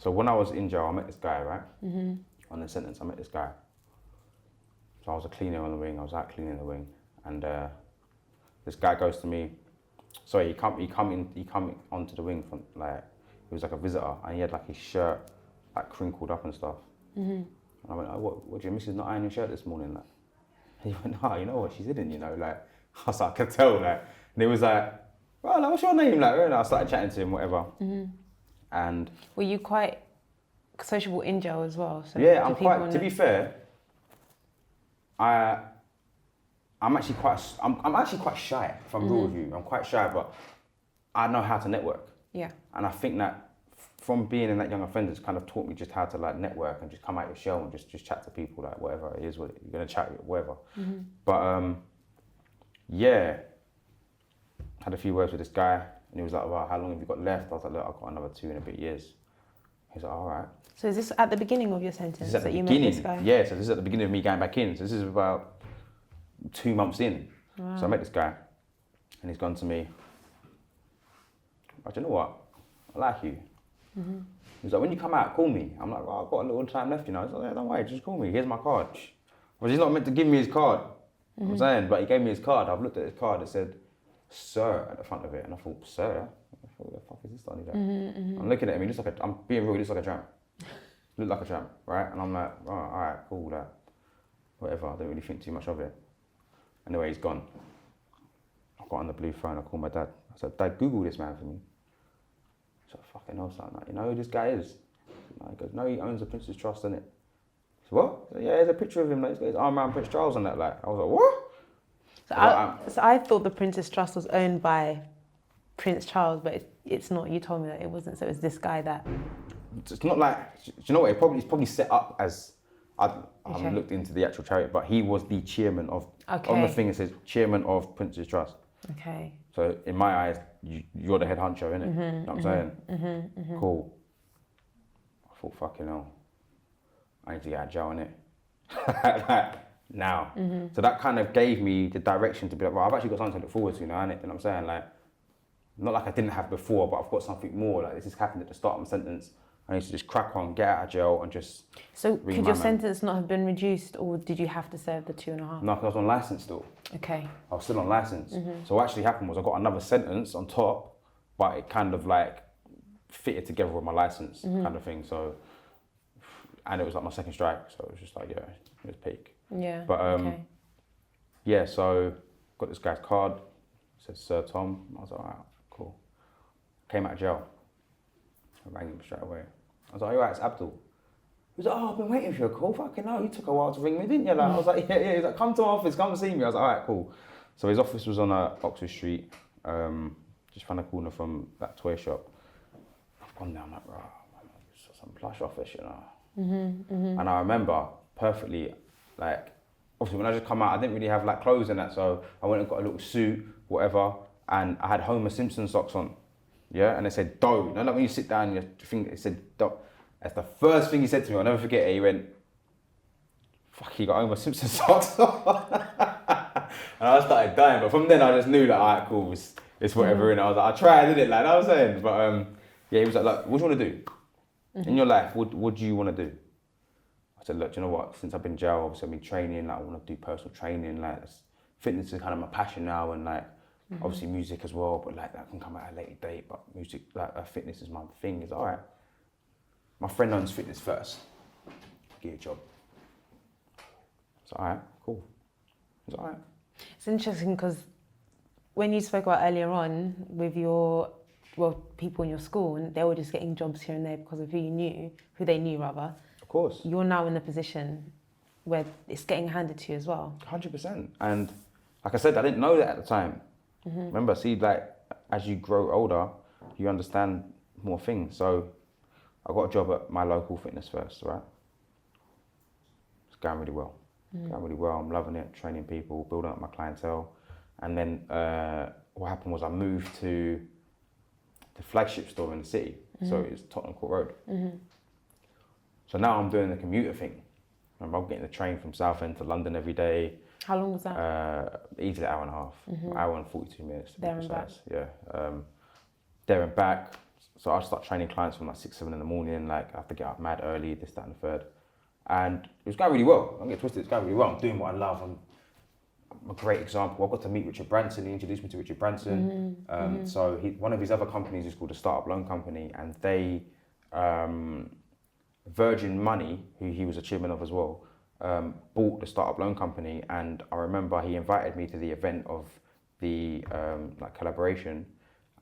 So when I was in jail, I met this guy, right? On the sentence, I met this guy. So I was a cleaner on the wing. I was out cleaning the wing, and this guy goes to me. Sorry, he come onto the wing from like he was like a visitor, and he had like his shirt like crinkled up and stuff. And I went, oh, what your missus not ironing your shirt this morning? Like, and he went, no, you know what, she didn't, you know, like I was like, I could tell, like, and he was like, well, like, what's your name, like, and I started chatting to him, whatever. And were you quite sociable in jail as well? So yeah, I'm quite. To be fair, I'm actually quite shy. If I'm real with you, I'm quite shy, but I know how to network. Yeah. And I think that from being in that young offenders kind of taught me just how to like network and just come out your shell and just chat to people, like whatever it is, what you're gonna chat with, whatever. But yeah, had a few words with this guy, and he was like, "Well, how long have you got left?" I was like, "Look, I've got another 2 and a bit years." He's like, "All right." So is this at the beginning of your sentence This is at that the you beginning. met this guy? Yeah, so this is at the beginning of me going back in. So this is about 2 months in. Wow. So I met this guy, and he's gone to me. Oh, do you know what? I like you. He's like, when you come out, call me. I'm like, oh, I've got a little time left, you know. He's like, yeah, don't worry, just call me. Here's my card. Well, he's not meant to give me his card. You know what I'm saying, but he gave me his card. I've looked at his card. It said, "Sir" at the front of it, and I thought, "Sir." I thought, what the fuck is this Donny? I'm looking at him. He looks like I'm being real. He looks like a tramp. Look like a tramp, right? And I'm like, oh, all right, cool, that, whatever. I don't really think too much of it. Anyway, he's gone. I got on the blue phone. I called my dad. I said, "Dad, Google this man for me." So fucking hell, son. Like, you know who this guy is? He goes, "No, he owns the Prince's Trust, innit?" So what? I said, yeah, there's a picture of him. Like, he's got his arm around Prince Charles and that. Like, I was like, what? So I thought the Prince's Trust was owned by Prince Charles, but it's not. You told me that it wasn't. So it was this guy that. It's not like, do you know what? It's probably set up as. I haven't looked into the actual charity, but he was the chairman of. Okay. On the thing it says chairman of Prince's Trust. Okay. So in my eyes, you're the head honcho, innit? You know what I'm saying? Cool. I thought, fucking hell, I need to get out of jail, innit? Like, now. So that kind of gave me the direction to be like, well, I've actually got something to look forward to now, innit? You know what I'm saying? Like, not like I didn't have before, but I've got something more. Like, this has happened at the start of my sentence. I need to just crack on, get out of jail, and just. So could your sentence not have been reduced, or did you have to serve the 2.5? No, because I was on licence still. Okay. I was still on licence. So what actually happened was I got another sentence on top, but it kind of like fitted together with my licence kind of thing. So, and it was like my second strike, so it was just like, yeah, it was peak. Yeah. But okay. yeah, so got this guy's card. It said Sir Tom. I was like, all right, cool. Came out of jail. I rang him straight away. I was like, all right, it's Abdul. He was like, oh, I've been waiting for your call. Fucking hell, you took a while to ring me, didn't you? Like, I was like, yeah. He's like, come to my office, come and see me. I was like, all right, cool. So his office was on Oxford Street, just around the corner from that toy shop. I've gone there, I'm like, bro, it's some plush office, you know. And I remember perfectly, like, obviously when I just come out, I didn't really have like clothes and that, so I went and got a little suit, whatever, and I had Homer Simpson socks on. Yeah, and it said dough. You know, like when you sit down, your thing, it said dough. That's the first thing he said to me. I'll never forget it. He went, "Fuck, you got Homer Simpson socks on." And I started dying. But from then, I just knew that, all right, cool, it's whatever. And I was like, I tried, didn't it? Like I was saying. But yeah, he was like, what do you want to do in your life? What do you want to do? I said, look, do you know what? Since I've been in jail, obviously I've been training. Like, I want to do personal training. Like, fitness is kind of my passion now, and like. Obviously music as well, but like that can come at a later date, but music, like fitness is my thing. It's all right. My friend owns fitness first. Get a job. It's all right, cool. It's all right. It's interesting because when you spoke about earlier on with your, people in your school, and they were just getting jobs here and there because of who they knew rather. Of course. You're now in the position where it's getting handed to you as well. 100%. And like I said, I didn't know that at the time. Remember, see, like, as you grow older, you understand more things. So I got a job at my local fitness first, right? It's going really well. Going really well. I'm loving it, training people, building up my clientele. And then what happened was I moved to the flagship store in the city. So it's Tottenham Court Road. So now I'm doing the commuter thing. I'm getting the train from Southend to London every day. How long was that? Easily an hour and a half, hour and 42 minutes to be There and precise. Yeah. There and back, So I start training clients from like 6, 7 in the morning. Like I have to get up mad early, this, that, and the third. And it was going really well. Don't get twisted, it's going really well. I'm doing what I love. I'm a great example. I got to meet Richard Branson. He introduced me to Richard Branson. So one of his other companies is called the Startup Loan Company, and they, Virgin Money, who he was a chairman of as well, bought the Startup Loan Company. And I remember he invited me to the event of the like collaboration,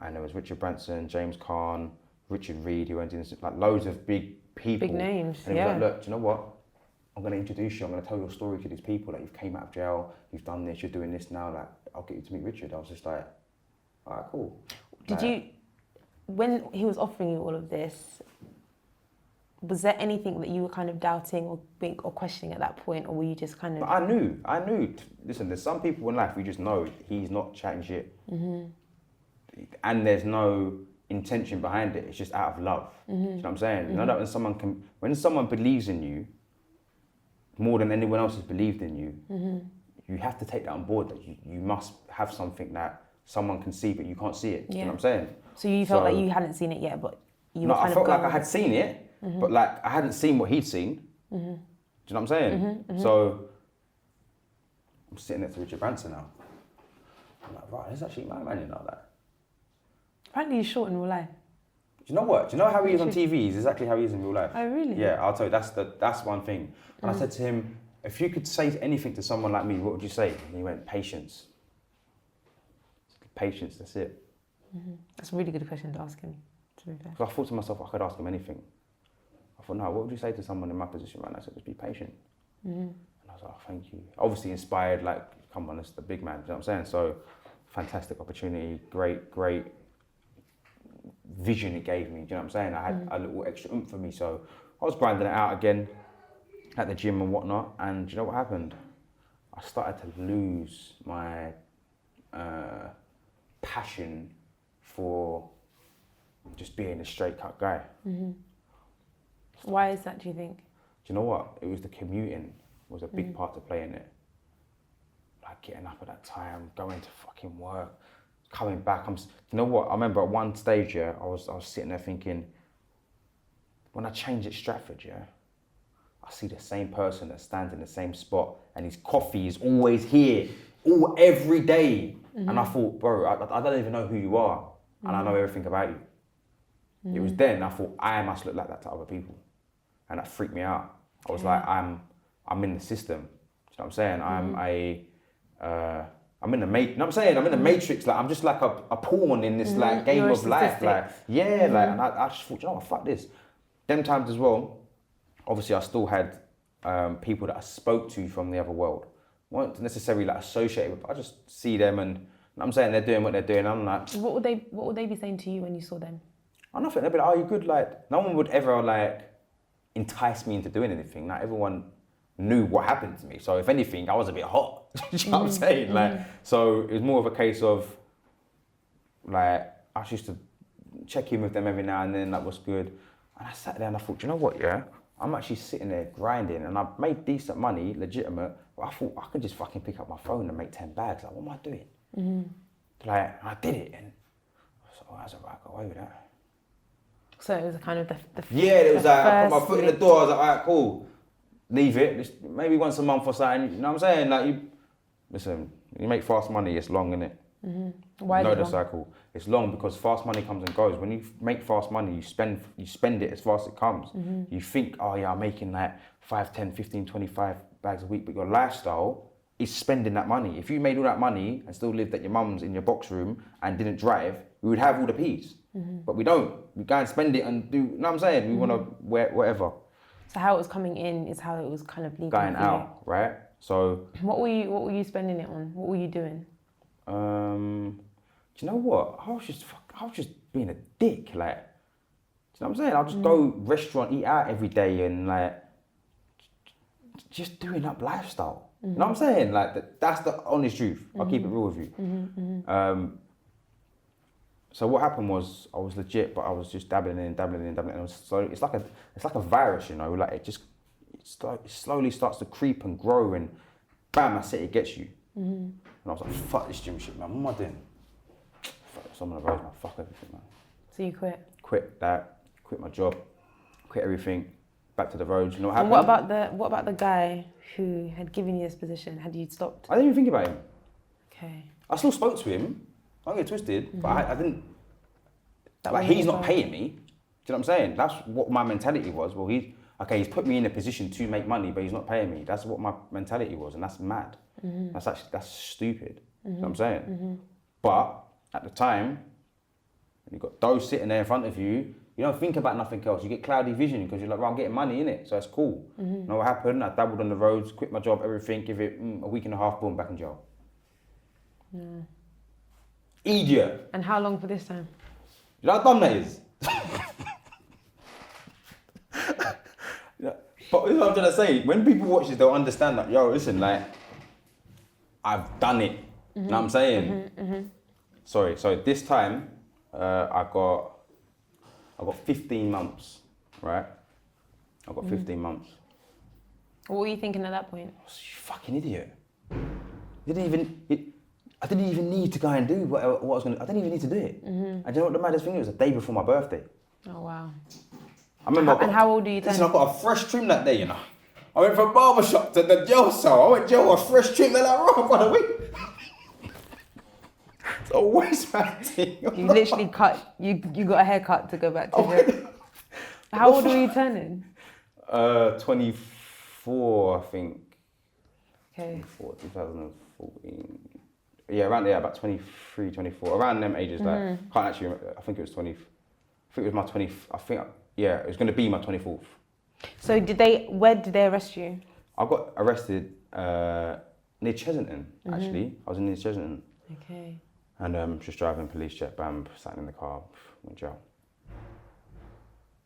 and there was Richard Branson, James Caan, Richard Reed, who went in, like loads of big people. Big names, and he was like, look, do you know what? I'm going to introduce you. I'm going to tell your story to these people. Like, you've came out of jail, you've done this, you're doing this now. Like, I'll get you to meet Richard. I was just like, all right, cool. Did you, when he was offering you all of this, was there anything that you were kind of doubting or questioning at that point, or were you just kind of? But I knew. Listen, there's some people in life we just know he's not chatting shit, and there's no intention behind it. It's just out of love. Do you know what I'm saying? You know that when someone believes in you more than anyone else has believed in you, you have to take that on board. That you must have something that someone can see, but you can't see it. Do you know what I'm saying? So you felt like you hadn't seen it yet, but you were kind I of felt like I had seen it, but like I hadn't seen what he'd seen. Do you know what I'm saying? So I'm sitting next to Richard Branson now. I'm like, right, he's actually my man, you know that. Apparently he's short in real life. Do you know what? Do you know how he is on TV? He's exactly how he is in real life. Oh, really? Yeah, I'll tell you, that's one thing. And I said to him, if you could say anything to someone like me, what would you say? And he went, patience. Patience, that's it. That's a really good question to ask him, to be fair. So I thought to myself, I could ask him anything. I thought, no, what would you say to someone in my position right now? I said, just be patient. And I was like, oh, thank you. Obviously inspired, like, come on, it's the big man, you know what I'm saying? So, fantastic opportunity, great vision it gave me, do you know what I'm saying? I had a little extra oomph for me, so I was grinding it out again at the gym and whatnot, and do you know what happened? I started to lose my passion for just being a straight cut guy. Why is that, do you think? Do you know what? It was the commuting was a big part to play in it. Like getting up at that time, going to fucking work, coming back. You know what? I remember at one stage, yeah, I was sitting there thinking, when I change at Stratford, yeah, I see the same person that stands in the same spot, and his coffee is always here, every day. And I thought, bro, I don't even know who you are, and I know everything about you. It was then I thought I must look like that to other people, and that freaked me out. I was like, I'm in the system. You know what I'm saying? I'm in the you know what I'm saying? I'm in the matrix. Like I'm just like a pawn in this like game of life. Like like, and I just thought, you know what, fuck this. Them times as well. Obviously, I still had people that I spoke to from the other world. Weren't necessarily like associated with. I just see them, and you know what I'm saying, they're doing what they're doing. I'm like, what would they be saying to you when you saw them? I don't know. They'd be like, "Oh, you good?" Like no one would ever like entice me into doing anything. Like everyone knew what happened to me. So if anything, I was a bit hot. You know what I'm saying? Like, so it was more of a case of like I used to check in with them every now and then, like what's good. And I sat there and I thought, you know what, yeah? I'm actually sitting there grinding and I've made decent money, legitimate, but I thought I could just fucking pick up my phone and make 10 bags. Like, what am I doing? Like, I did it and I was like, oh, that's alright, I got away with that. So it was kind of the yeah, it was like, I put my foot in the link. door, I was like, alright, cool. Leave it, just maybe once a month or something, you know what I'm saying? Like, listen, you make fast money, it's long, innit? Why is know it the long? cycle. It's long because fast money comes and goes. When you make fast money, you spend it as fast as it comes. You think, oh yeah, I'm making like 5, 10, 15, 25 bags a week, but your lifestyle is spending that money. If you made all that money and still lived at your mum's in your box room and didn't drive, we would have all the peas. But we don't. We go and spend it and do, you know what I'm saying? We want to wear whatever. So how it was coming in is how it was kind of leaving. Going out, right? So What were you spending it on? What were you doing? Do you know what? I was just being a dick. Like, do you know what I'm saying? I'll just go restaurant, eat out every day, and like just doing up lifestyle. You know what I'm saying? Like that's the honest truth. I'll keep it real with you. So what happened was I was legit, but I was just dabbling in. And it was it's like a virus, you know. Like it slowly starts to creep and grow, and bam, that's it. It gets you. And I was like, fuck this gym shit, man. What am I doing? Fuck, someone arose, man. Fuck everything, man. So you quit? quit that, quit my job, quit everything, back to the roads. You know what And happened? what about the guy who had given you this position? Had you stopped? I didn't even think about him. Okay. I still spoke to him. Don't get twisted, but I didn't. That Like wasn't he's your not priority. paying me. Do you know what I'm saying? That's what my mentality was. Well, he's put me in a position to make money, but he's not paying me. That's what my mentality was, and that's mad. That's stupid. You know what I'm saying? But at the time, when you've got those sitting there in front of you, you don't think about nothing else. You get cloudy vision because you're like, well, I'm getting money in it, so that's cool. You know what happened? I dabbled on the roads, quit my job, everything. Give it a week and a half, boom, back in jail. Idiot. And how long for this time? You know how dumb that is? Yeah. But this is what I'm trying to say. When people watch this, they'll understand that, yo, listen, like, I've done it. You know what I'm saying? Sorry, so this time, I got 15 months, right? I got 15 months. What were you thinking at that point? You fucking idiot. I didn't even need to go and do what I was going to, I didn't even need to do it. And you know what the maddest thing is? It was the day before my birthday. Oh, wow. I remember. And how old are you Listen, then? I got a fresh trim that day, you know. I went from barbershop to the jail cell. I went jail, a fresh trim. They're like, right, by the way. It's always bad thing. You literally you got a haircut to go back to jail. How old were you turning? 24, I think. Okay. 24, 2014. Yeah, around there, about 23, 24. Around them ages, like, can't actually remember. I think it was 20, I think it was my 20, yeah, it was going to be my 24th. So where did they arrest you? I got arrested near Chesington, actually. I was in near Chesington. Okay. And just driving, police check, bam, sat in the car, went to jail.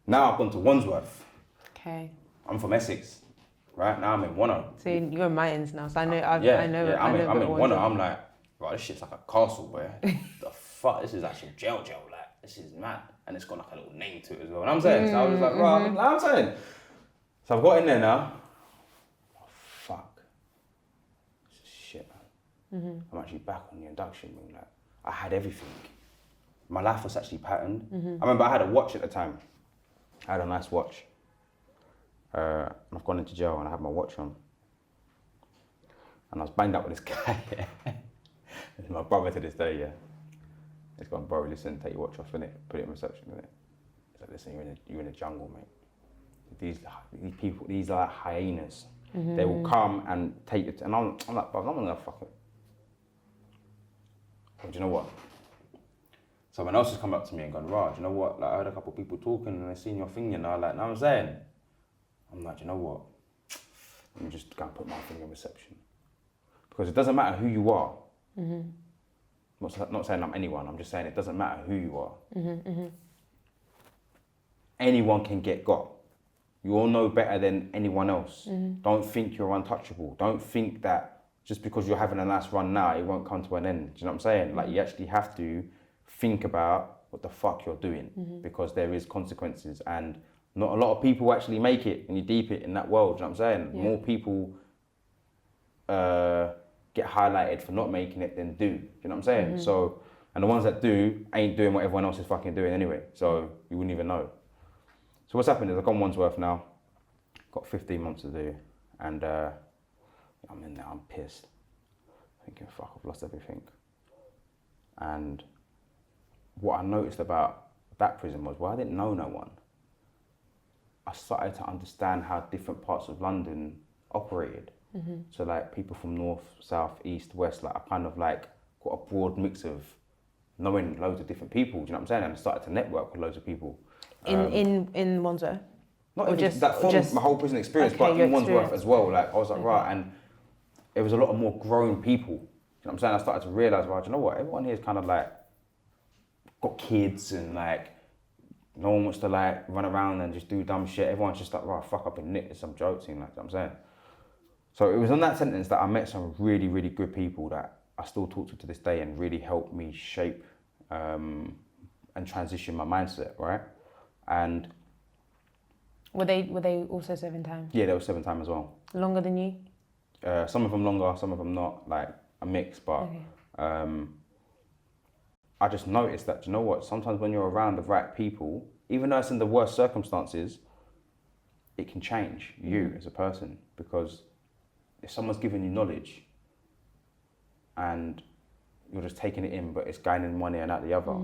Now I've gone to Wandsworth. Okay. I'm from Essex, right? Now I'm in Wanner. So you're in Mayans now, so I know. I'm in Wanner. I'm like, right, this shit's like a castle, boy. The fuck, this is actual jail, like, this is mad. And it's got like a little name to it as well. And I'm saying, so I was just like, right, I'm saying. So I've got in there now. Oh, fuck. This is shit, man. I'm actually back on the induction room. Like, I had everything. My life was actually patterned. I remember I had a watch at the time. I had a nice watch. And I've gone into jail and I had my watch on. And I was banged up with this guy. He's my brother to this day, yeah. He's gone, bro, listen, take your watch off, innit? Put it in reception, innit? He's like, listen, you're in the jungle, mate. These people, these are like hyenas. They will come and take it. And I'm like, bro, I'm not gonna fuck it. But do you know what? Someone else has come up to me and gone, right, do you know what? Like, I heard a couple of people talking and they seen your thing, you know, like, know what I'm saying? I'm like, do you know what? Let me just go and put my thing in reception. Because it doesn't matter who you are. Not saying I'm anyone, I'm just saying it doesn't matter who you are. Anyone can get got. You all know better than anyone else. Don't think you're untouchable. Don't think that just because you're having a nice run now, it won't come to an end. Do you know what I'm saying? Like, you actually have to think about what the fuck you're doing because there is consequences, and not a lot of people actually make it and you deep it in that world. Do you know what I'm saying? Yeah. More people get highlighted for not making it than do. Do you know what I'm saying? So, and the ones that do ain't doing what everyone else is fucking doing anyway. So you wouldn't even know. So what's happened is I've gone Wandsworth now. Got 15 months to do, and I'm in there. I'm pissed, thinking, fuck, I've lost everything. And what I noticed about that prison was, well, I didn't know no one. I started to understand how different parts of London operated. So like people from north, south, east, west, like I kind of like got a broad mix of knowing loads of different people. Do you know what I'm saying? And I started to network with loads of people. In Wandsworth? Not Or even just- that or from just- my whole prison experience, Okay, but your in Wandsworth experience. as well. Like I was like, right, and it was a lot of more grown people. Do you know what I'm saying? I started to realise, right, you know what? Everyone here is kind of like got kids and like no one wants to like run around and just do dumb shit. Everyone's just like, right, fuck up and nick with some jokes and like, you know what I'm saying? So it was on that sentence that I met some really, really good people that I still talk to this day and really helped me shape and transition my mindset, right? And Were they also serving time? yeah, there was 7 time as well. Longer than you? Some of them longer, some of them not, like a mix, but Okay. I just noticed that, you know what, sometimes when you're around the right people, even though it's in the worst circumstances, it can change you as a person, because if someone's giving you knowledge and you're just taking it in, but it's gaining one ear and out the other,